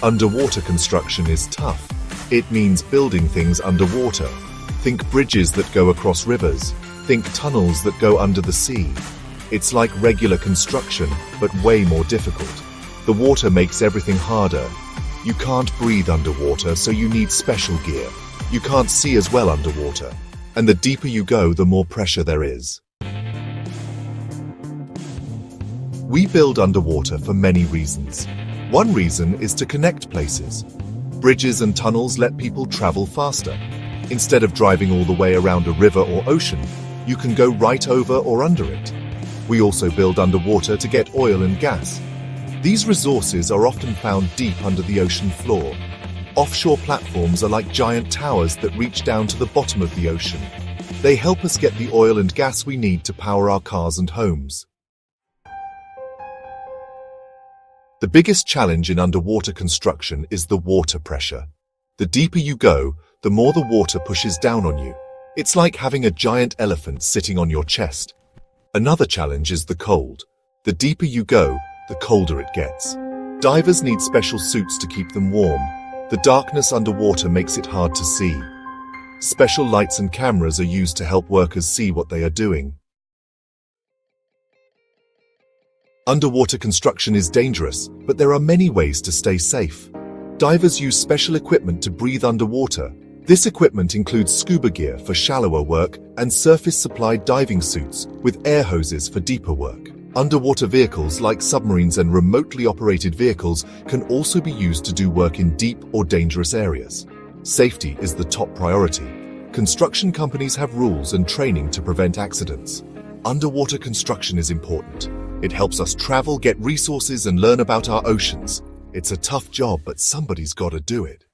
Underwater construction is tough. It means building things underwater. Think bridges that go across rivers. Think tunnels that go under the sea. It's like regular construction, but way more difficult. The water makes everything harder. You can't breathe underwater, so you need special gear. You can't see as well underwater. And the deeper you go, the more pressure there is. We build underwater for many reasons. One reason is to connect places. Bridges and tunnels let people travel faster. Instead of driving all the way around a river or ocean, you can go right over or under it. We also build underwater to get oil and gas. These resources are often found deep under the ocean floor. Offshore platforms are like giant towers that reach down to the bottom of the ocean. They help us get the oil and gas we need to power our cars and homes. The biggest challenge in underwater construction is the water pressure. The deeper you go, the more the water pushes down on you. It's like having a giant elephant sitting on your chest. Another challenge is the cold. The deeper you go, the colder it gets. Divers need special suits to keep them warm. The darkness underwater makes it hard to see. Special lights and cameras are used to help workers see what they are doing. Underwater construction is dangerous, but there are many ways to stay safe. Divers use special equipment to breathe underwater. This equipment includes scuba gear for shallower work and surface-supplied diving suits with air hoses for deeper work. Underwater vehicles like submarines and remotely operated vehicles can also be used to do work in deep or dangerous areas. Safety is the top priority. Construction companies have rules and training to prevent accidents. Underwater construction is important. It helps us travel, get resources, and learn about our oceans. It's a tough job, but somebody's got to do it.